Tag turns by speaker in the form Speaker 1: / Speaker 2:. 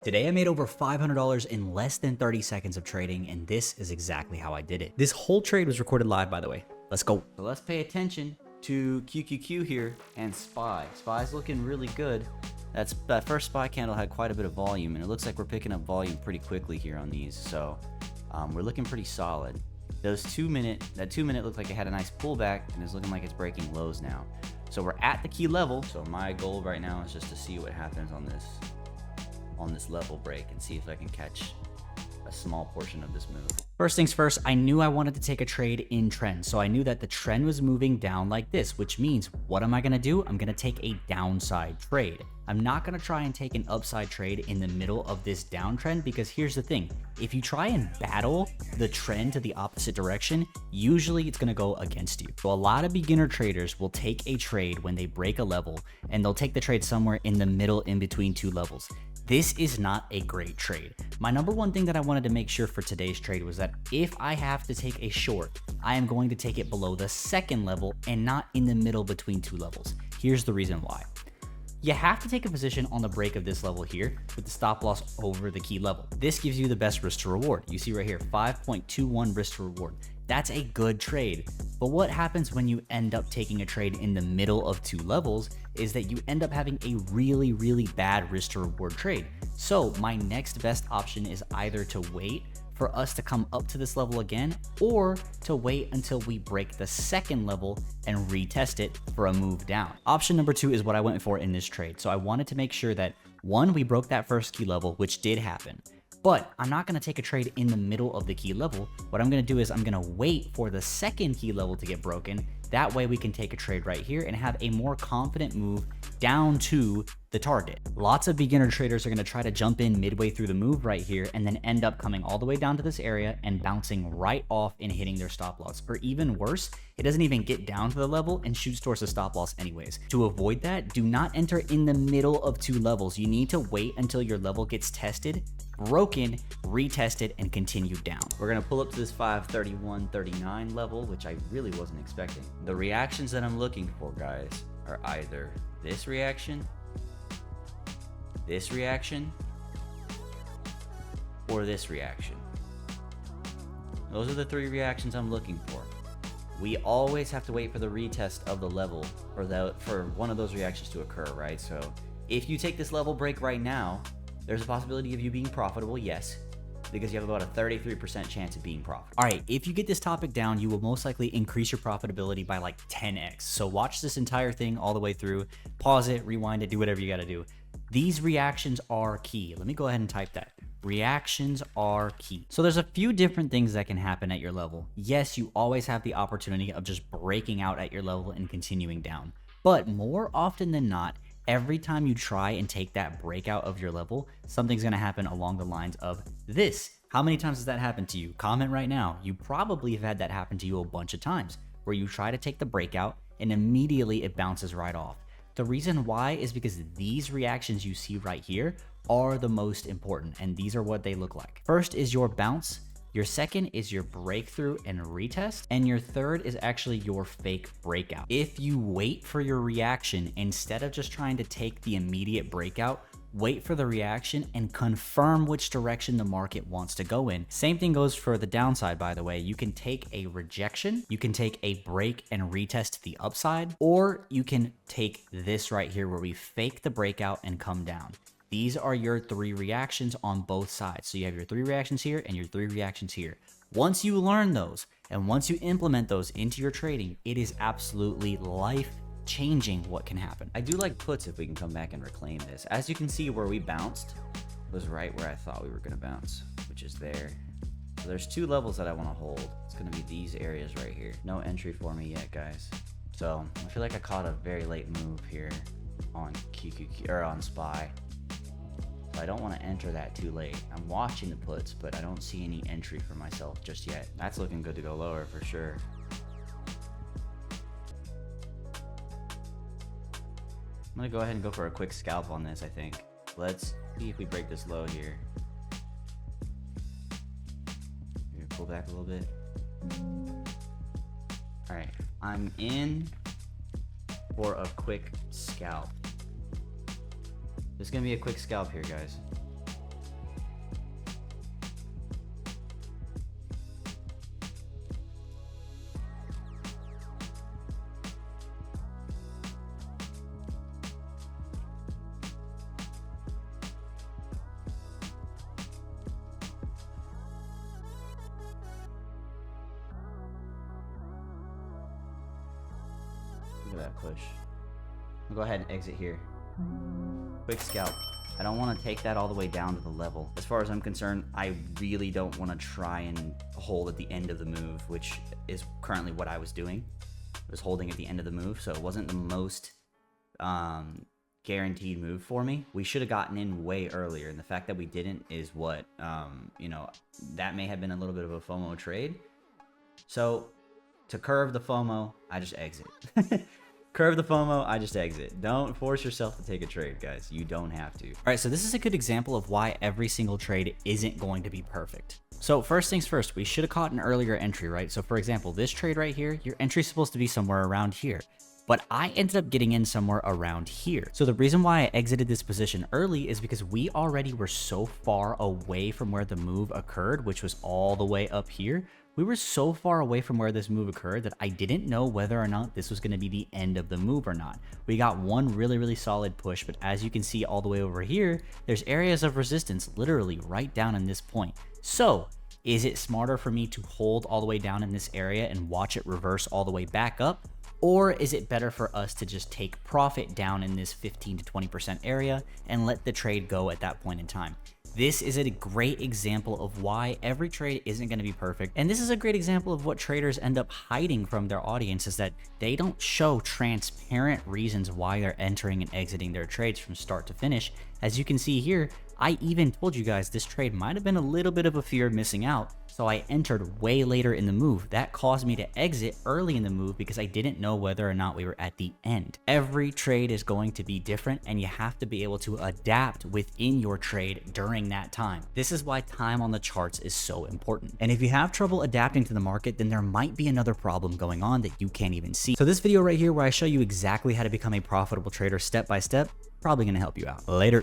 Speaker 1: Today I made over $500 in less than 30 seconds of trading, and this is exactly how I did it. This whole trade was recorded live, by the way. Let's go.
Speaker 2: So let's pay attention to QQQ here and SPY. SPY's looking really good. That first SPY candle had quite a bit of volume, and it looks like we're picking up volume pretty quickly here on these. So we're looking pretty solid. That 2 minute looked like it had a nice pullback, and it's looking like it's breaking lows now. So we're at the key level. So my goal right now is just to see what happens on this level break and see if I can catch a small portion of this move.
Speaker 1: First things first, I knew I wanted to take a trade in trend. So I knew that the trend was moving down like this, which means what am I gonna do? I'm gonna take a downside trade. I'm not gonna try and take an upside trade in the middle of this downtrend, because here's the thing. If you try and battle the trend to the opposite direction, usually it's gonna go against you. So a lot of beginner traders will take a trade when they break a level, and they'll take the trade somewhere in the middle in between two levels. This is not a great trade. My number one thing that I wanted to make sure for today's trade was that if I have to take a short, I am going to take it below the second level and not in the middle between two levels. Here's the reason why. You have to take a position on the break of this level here with the stop loss over the key level. This gives you the best risk to reward. You see right here, 5.21 risk to reward. That's a good trade. But what happens when you end up taking a trade in the middle of two levels is that you end up having a really, really bad risk to reward trade. So my next best option is either to wait for us to come up to this level again, or to wait until we break the second level and retest it for a move down. Option number two is what I went for in this trade. So I wanted to make sure that one, we broke that first key level, which did happen. But I'm not gonna take a trade in the middle of the key level. What I'm gonna do is I'm gonna wait for the second key level to get broken. That way we can take a trade right here and have a more confident move down to the target. Lots of beginner traders are gonna try to jump in midway through the move right here and then end up coming all the way down to this area and bouncing right off and hitting their stop loss. Or even worse, it doesn't even get down to the level and shoots towards the stop loss anyways. To avoid that, do not enter in the middle of two levels. You need to wait until your level gets tested, broken, retested, and continue down.
Speaker 2: We're gonna pull up to this 531.39 level, which I really wasn't expecting. The reactions that I'm looking for, guys, are either this reaction, or this reaction. Those are the three reactions I'm looking for. We always have to wait for the retest of the level for one of those reactions to occur, right? So if you take this level break right now, there's a possibility of you being profitable, yes, because you have about a 33% chance of being profitable.
Speaker 1: All right, if you get this topic down, you will most likely increase your profitability by like 10x. So watch this entire thing all the way through, pause it, rewind it, do whatever you gotta do. These reactions are key. Let me go ahead and type that. Reactions are key. So there's a few different things that can happen at your level. Yes, you always have the opportunity of just breaking out at your level and continuing down. But more often than not, every time you try and take that breakout of your level, something's gonna happen along the lines of this. How many times has that happened to you? Comment right now. You probably have had that happen to you a bunch of times, where you try to take the breakout and immediately it bounces right off. The reason why is because these reactions you see right here are the most important, and these are what they look like. First is your bounce. Your second is your breakthrough and retest, and your third is actually your fake breakout. If you wait for your reaction instead of just trying to take the immediate breakout, wait for the reaction and confirm which direction the market wants to go in. Same thing goes for the downside, by the way. You can take a rejection, you can take a break and retest to the upside, or you can take this right here where we fake the breakout and come down. These are your three reactions on both sides. So you have your three reactions here and your three reactions here. Once you learn those and once you implement those into your trading, it is absolutely life-changing what can happen.
Speaker 2: I do like puts if we can come back and reclaim this. As you can see, where we bounced was right where I thought we were gonna bounce, which is there. So there's two levels that I wanna hold. It's gonna be these areas right here. No entry for me yet, guys. So I feel like I caught a very late move here on QQQ or on SPY. So I don't want to enter that too late. I'm watching the puts, but I don't see any entry for myself just yet. That's looking good to go lower for sure. I'm gonna go ahead and go for a quick scalp on this, I think. Let's see if we break this low here. Maybe pull back a little bit. All right, I'm in for a quick scalp. This is gonna be a quick scalp here, guys. that push. I'll go ahead and exit here. Quick scalp. I don't want to take that all the way down to the level. As far as I'm concerned, I really don't want to try and hold at the end of the move, which is currently what I was doing. I was holding at the end of the move, so it wasn't the most guaranteed move for me. We should have gotten in way earlier, and the fact that we didn't is what, you know, that may have been a little bit of a FOMO trade. So to curve the FOMO, I just exit. Curve the FOMO, I just exit. Don't force yourself to take a trade, guys. You don't have to.
Speaker 1: All right, so this is a good example of why every single trade isn't going to be perfect. So first things first, we should have caught an earlier entry, right? So for example, this trade right here, your entry's supposed to be somewhere around here, but I ended up getting in somewhere around here. So the reason why I exited this position early is because we already were so far away from where the move occurred, which was all the way up here. We were so far away from where this move occurred that I didn't know whether or not this was going to be the end of the move or not. We got one really solid push, but as you can see all the way over here, there's areas of resistance literally right down in this point. So is it smarter for me to hold all the way down in this area and watch it reverse all the way back up? Or is it better for us to just take profit down in this 15 to 20% area and let the trade go at that point in time? This is a great example of why every trade isn't going to be perfect. And this is a great example of what traders end up hiding from their audience, is that they don't show transparent reasons why they're entering and exiting their trades from start to finish. As you can see here, I even told you guys this trade might have been a little bit of a fear of missing out, so I entered way later in the move. That caused me to exit early in the move because I didn't know whether or not we were at the end. Every trade is going to be different, and you have to be able to adapt within your trade during that time. This is why time on the charts is so important. And if you have trouble adapting to the market, then there might be another problem going on that you can't even see. So this video right here where I show you exactly how to become a profitable trader step by step, probably going to help you out. Later.